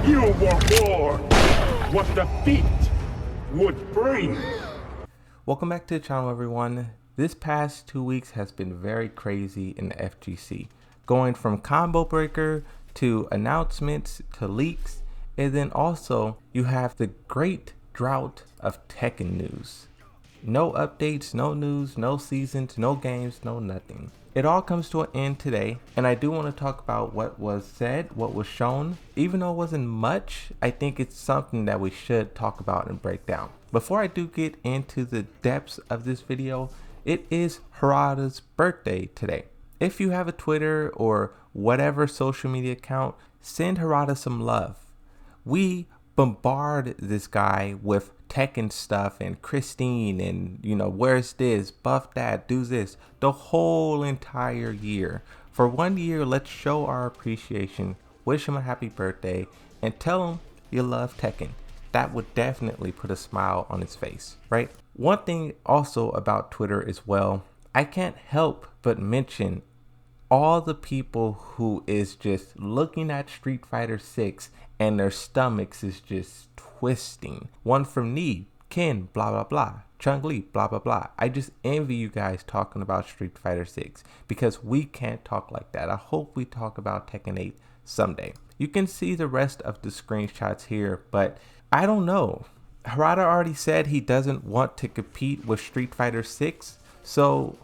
You were born what defeat would bring. Welcome back to the channel, everyone. This past 2 weeks has been very crazy in the FGC, going from combo breaker to announcements to leaks, and then also you have the great drought of Tekken news. No updates, no news, no seasons, no games, no nothing. It all comes to an end today, and I do want to talk about what was said, what was shown. Even though it wasn't much, I think it's something that we should talk about and break down. Before I do get into the depths of this video, it is Harada's birthday today. If you have a Twitter or whatever social media account, send Harada some love. We bombard this guy with Tekken stuff and Christine and, you know, where's this, buff that, do this, the whole entire year. For 1 year, let's show our appreciation, wish him a happy birthday, and tell him you love Tekken. That would definitely put a smile on his face, right? One thing also about Twitter as well, I can't help but mention all the people who is just looking at Street Fighter 6 and their stomachs is just twisting. One from Knee, Ken, blah blah blah, Chung-Li, blah blah blah. I just envy you guys talking about Street Fighter 6 because we can't talk like that. I hope we talk about Tekken 8 someday. You can see the rest of the screenshots here, but I don't know. Harada already said he doesn't want to compete with Street Fighter 6, so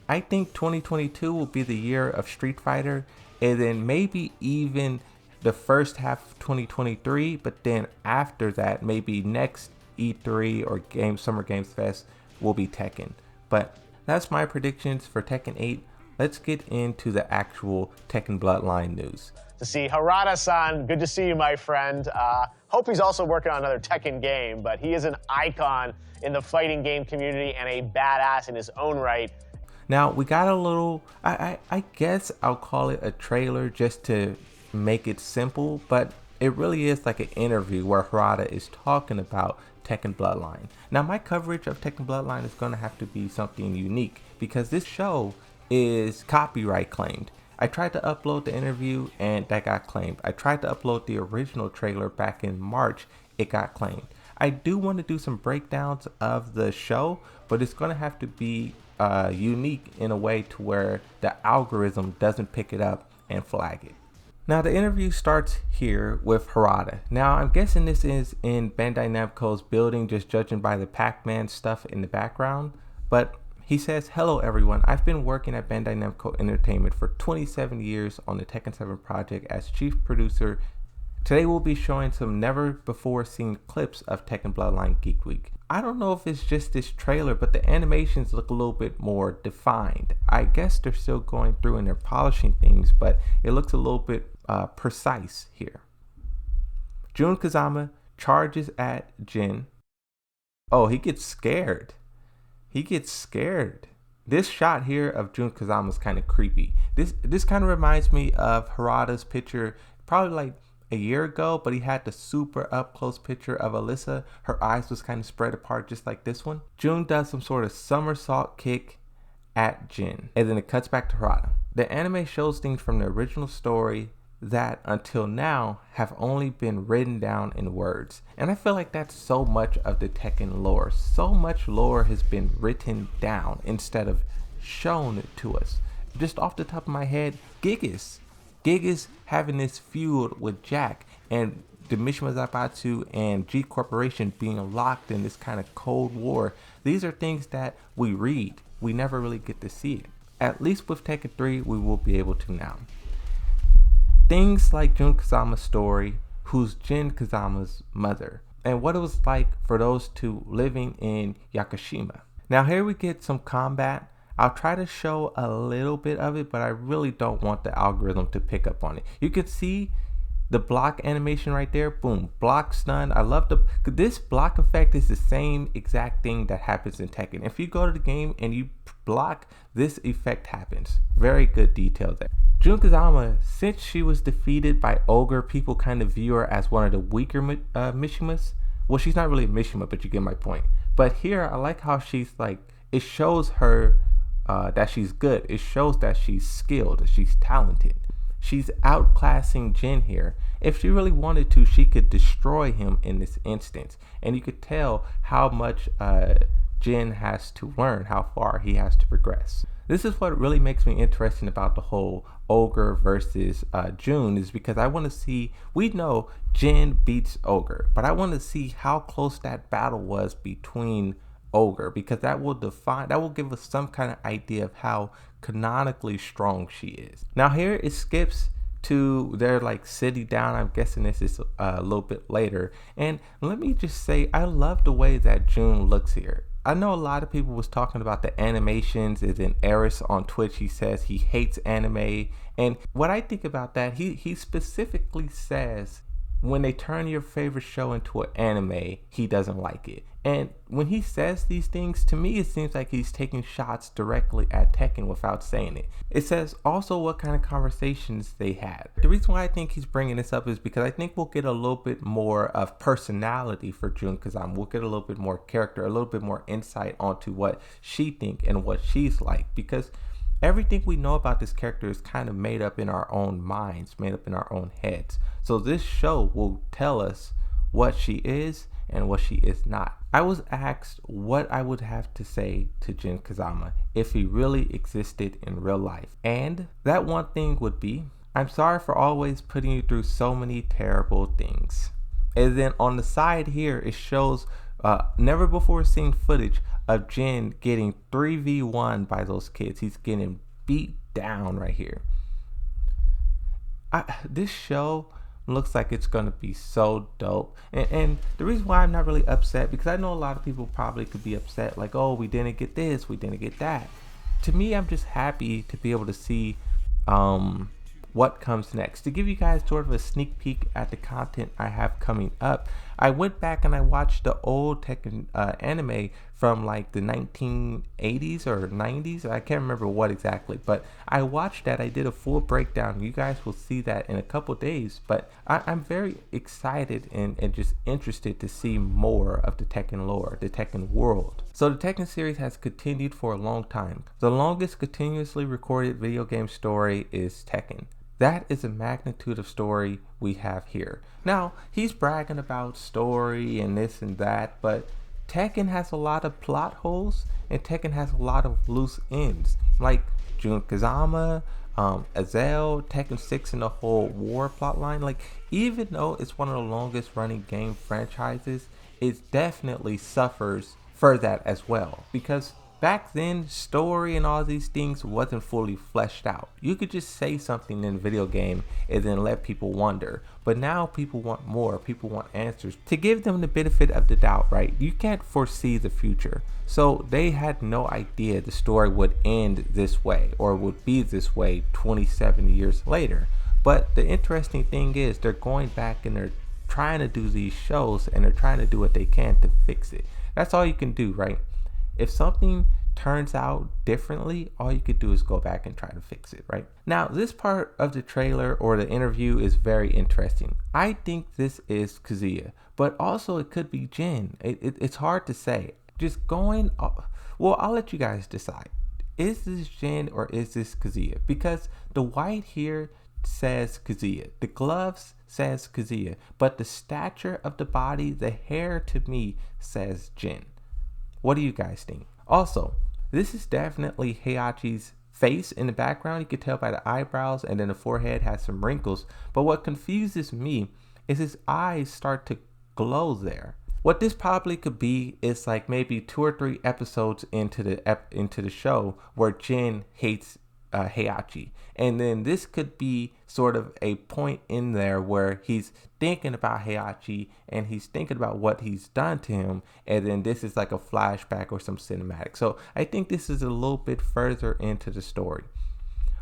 I think 2022 will be the year of Street Fighter, and then maybe even the first half of 2023, but then after that, maybe next E3 or Summer Games Fest will be Tekken. But that's my predictions for Tekken 8. Let's get into the actual Tekken Bloodline news. To see Harada-san, good to see you, my friend. Hope he's also working on another Tekken game, but he is an icon in the fighting game community and a badass in his own right. Now, we got a little, I guess I'll call it a trailer just to make it simple, but it really is like an interview where Harada is talking about Tekken Bloodline. Now, my coverage of Tekken Bloodline is going to have to be something unique because this show is copyright claimed. I tried to upload the interview and that got claimed. I tried to upload the original trailer back in March, it got claimed. I do want to do some breakdowns of the show, but it's going to have to be unique in a way to where the algorithm doesn't pick it up and flag it. Now the interview starts here with Harada. Now I'm guessing this is in Bandai Namco's building, just judging by the Pac-Man stuff in the background, but he says, "Hello everyone, I've been working at Bandai Namco Entertainment for 27 years on the Tekken 7 project as chief producer. Today we'll be showing some never before seen clips of Tekken Bloodline Geek Week." I don't know if it's just this trailer, but the animations look a little bit more defined. I guess they're still going through and they're polishing things, but it looks a little bit precise here. Jun Kazama charges at Jin. Oh, he gets scared. He gets scared. This shot here of Jun Kazama is kind of creepy. This kind of reminds me of Harada's picture probably like a year ago, but he had the super up close picture of Alyssa. Her eyes was kind of spread apart just like this one. Jun does some sort of somersault kick at Jin, and then it cuts back to Harada. The anime shows things from the original story that until now have only been written down in words, and I feel like that's so much of the Tekken lore. So much lore has been written down instead of shown to us. Just off the top of my head, Gigas having this feud with Jack and the Mishima Zaibatsu and G Corporation being locked in this kind of cold war. These are things that we read. We never really get to see it. At least with Tekken 3, we will be able to now. Things like Jun Kazama's story, who's Jin Kazama's mother, and what it was like for those two living in Yakushima. Now here we get some combat. I'll try to show a little bit of it, but I really don't want the algorithm to pick up on it. You can see the block animation right there. Boom, block stun. I love this block effect is the same exact thing that happens in Tekken. If you go to the game and you block, this effect happens. Very good detail there. Jun Kazama, since she was defeated by Ogre, people kind of view her as one of the weaker Mishimas. Well, she's not really a Mishima, but you get my point. But here, I like how she's like, it shows her that she's good. It shows that she's skilled, that she's talented. She's outclassing Jin here, if she really wanted to, she could destroy him in this instance. And you could tell how much Jin has to learn, how far he has to progress. This is what really makes me interested about the whole Ogre versus Jun, is because I want to see, we know Jin beats Ogre, but I want to see how close that battle was between Ogre, because that will give us some kind of idea of how canonically strong she is. Now here it skips to their like city down. I'm guessing this is a little bit later, and let me just say, I love the way that Jun looks here. I know a lot of people was talking about the animations. Is in Eris on Twitch, he says he hates anime, and what I think about that, he specifically says when they turn your favorite show into an anime, he doesn't like it. And when he says these things, to me, it seems like he's taking shots directly at Tekken without saying it. It says also what kind of conversations they had. The reason why I think he's bringing this up is because I think we'll get a little bit more of personality for Jun Kazama. We'll get a little bit more character, a little bit more insight onto what she thinks and what she's like. Because everything we know about this character is kind of made up in our own minds, made up in our own heads. So this show will tell us what she is and what she is not. I was asked what I would have to say to Jin Kazama if he really existed in real life. And that one thing would be, I'm sorry for always putting you through so many terrible things. And then on the side here, it shows never before seen footage of Jin getting 3v1 by those kids. He's getting beat down right here. This show looks like it's gonna be so dope, and the reason why I'm not really upset, because I know a lot of people probably could be upset, like, oh, we didn't get this, we didn't get that. To me, I'm just happy to be able to see what comes next. To give you guys sort of a sneak peek at the content I have coming up, I went back and I watched the old Tekken anime from like the 1980s or 90s. I can't remember what exactly, but I watched that. I did a full breakdown. You guys will see that in a couple days, but I'm very excited and just interested to see more of the Tekken lore, the Tekken world. So the Tekken series has continued for a long time. The longest continuously recorded video game story is Tekken. That is a magnitude of story we have here. Now, he's bragging about story and this and that, but Tekken has a lot of plot holes, and Tekken has a lot of loose ends. Like Jun Kazama, Azel, Tekken 6 and the whole war plotline. Like, even though it's one of the longest running game franchises, it definitely suffers for that as well. Because back then, story and all these things wasn't fully fleshed out. You could just say something in a video game and then let people wonder. But now people want more. People want answers. To give them the benefit of the doubt, right? You can't foresee the future. So they had no idea the story would end this way or would be this way 27 years later. But the interesting thing is they're going back and they're trying to do these shows and they're trying to do what they can to fix it. That's all you can do, right? If something turns out differently, all you could do is go back and try to fix it, right? Now, this part of the trailer or the interview is very interesting. I think this is Kazuya, but also it could be Jin. It's hard to say. Just going, well, I'll let you guys decide. Is this Jin or is this Kazuya? Because the white here says Kazuya. The gloves says Kazuya. But the stature of the body, the hair to me says Jin. What do you guys think? Also, this is definitely Heihachi's face in the background. You can tell by the eyebrows, and then the forehead has some wrinkles. But what confuses me is his eyes start to glow there. What this probably could be is like maybe 2 or 3 episodes into the show where Jin hates Heihachi, and then this could be sort of a point in there where he's thinking about Heihachi and he's thinking about what he's done to him, and then this is like a flashback or some cinematic. So I think this is a little bit further into the story.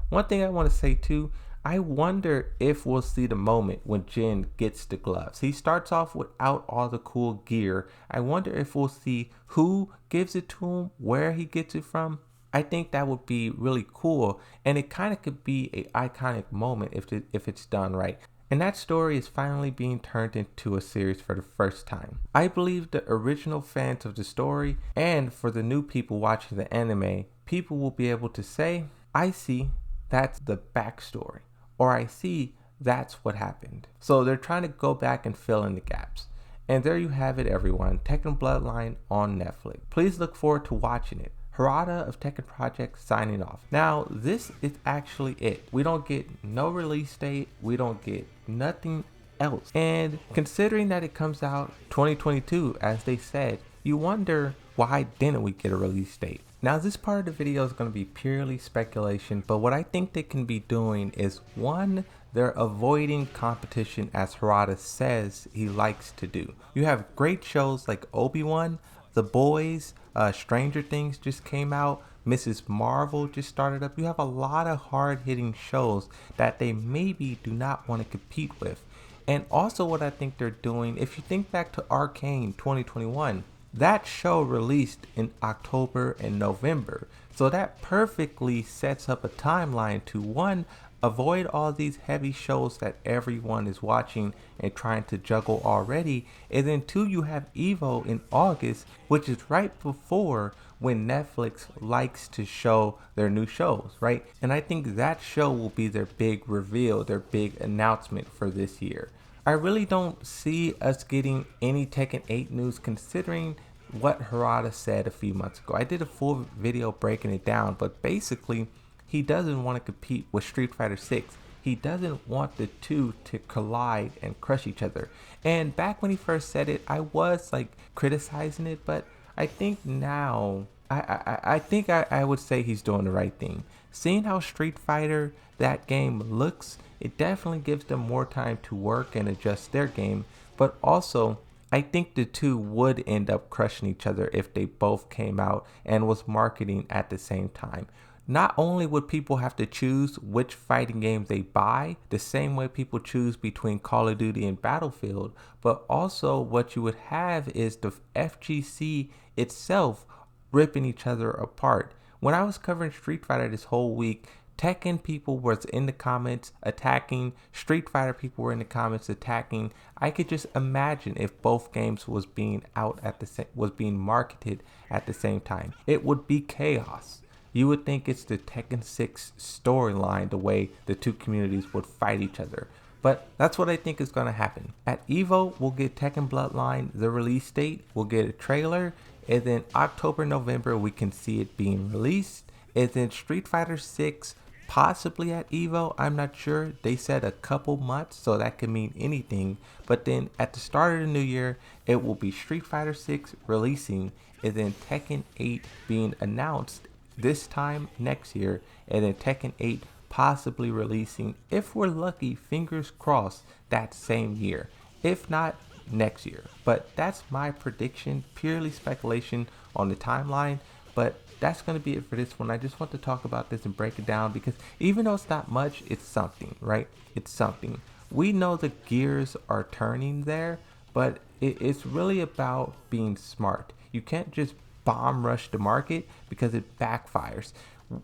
One thing I want to say too, I wonder if we'll see the moment when Jin gets the gloves. He starts off without all the cool gear. I wonder if we'll see who gives it to him, where he gets it from. I think that would be really cool, and it kind of could be an iconic moment if it's done right. And that story is finally being turned into a series for the first time. I believe the original fans of the story, and for the new people watching the anime, people will be able to say, I see, that's the backstory. Or I see, that's what happened. So they're trying to go back and fill in the gaps. And there you have it, everyone. Tekken Bloodline on Netflix. Please look forward to watching it. Harada of Tekken Project signing off. Now, this is actually it. We don't get no release date. We don't get nothing else. And considering that it comes out 2022, as they said, you wonder why didn't we get a release date? Now, this part of the video is going to be purely speculation, but what I think they can be doing is, one, they're avoiding competition as Harada says he likes to do. You have great shows like Obi-Wan, The Boys, Stranger Things just came out, Mrs. Marvel just started up. You have a lot of hard-hitting shows that they maybe do not want to compete with. And also what I think they're doing, if you think back to Arcane 2021, that show released in October and November. So that perfectly sets up a timeline to, one, avoid all these heavy shows that everyone is watching and trying to juggle already. And then two, you have Evo in August, which is right before when Netflix likes to show their new shows, right? And I think that show will be their big reveal, their big announcement for this year. I really don't see us getting any Tekken 8 news considering what Harada said a few months ago. I did a full video breaking it down, but basically he doesn't want to compete with Street Fighter 6. He doesn't want the two to collide and crush each other. And back when he first said it, I was like criticizing it, but I think now, I would say he's doing the right thing. Seeing how Street Fighter, that game looks, it definitely gives them more time to work and adjust their game, but also I think the two would end up crushing each other if they both came out and was marketing at the same time. Not only would people have to choose which fighting game they buy, the same way people choose between Call of Duty and Battlefield, but also what you would have is the FGC itself ripping each other apart. When I was covering Street Fighter this whole week, Tekken people was in the comments attacking, Street Fighter people were in the comments attacking. I could just imagine if both games was being marketed at the same time. It would be chaos. You would think it's the Tekken 6 storyline, the way the two communities would fight each other. But that's what I think is going to happen. At EVO, we'll get Tekken Bloodline, the release date, we'll get a trailer, and then October, November, we can see it being released. And then Street Fighter 6, possibly at EVO, I'm not sure. They said a couple months, so that could mean anything. But then at the start of the new year, it will be Street Fighter 6 releasing, and then Tekken 8 being announced this time next year, and then Tekken 8 possibly releasing, if we're lucky, fingers crossed, that same year. If not, next year. But that's my prediction, purely speculation on the timeline. But that's going to be it for this one. I just want to talk about this and break it down because even though it's not much, it's something, right? It's something. We know the gears are turning there, but it's really about being smart. You can't just bomb rush the market because it backfires.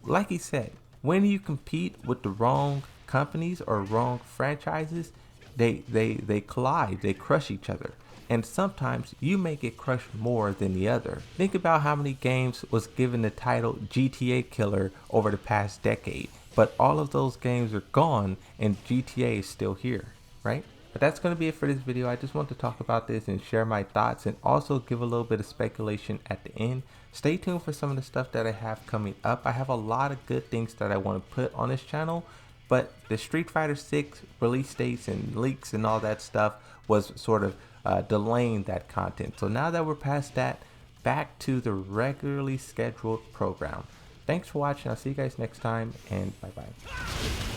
Like he said, when you compete with the wrong companies or wrong franchises, they collide, they crush each other. And sometimes you may get crushed more than the other. Think about how many games was given the title GTA Killer over the past decade, but all of those games are gone and GTA is still here, right? But that's going to be it for this video. I just want to talk about this and share my thoughts and also give a little bit of speculation at the end. Stay tuned for some of the stuff that I have coming up. I have a lot of good things that I want to put on this channel, but the Street Fighter 6 release dates and leaks and all that stuff was sort of delaying that content. So now that we're past that, back to the regularly scheduled program. Thanks for watching. I'll see you guys next time, and bye-bye.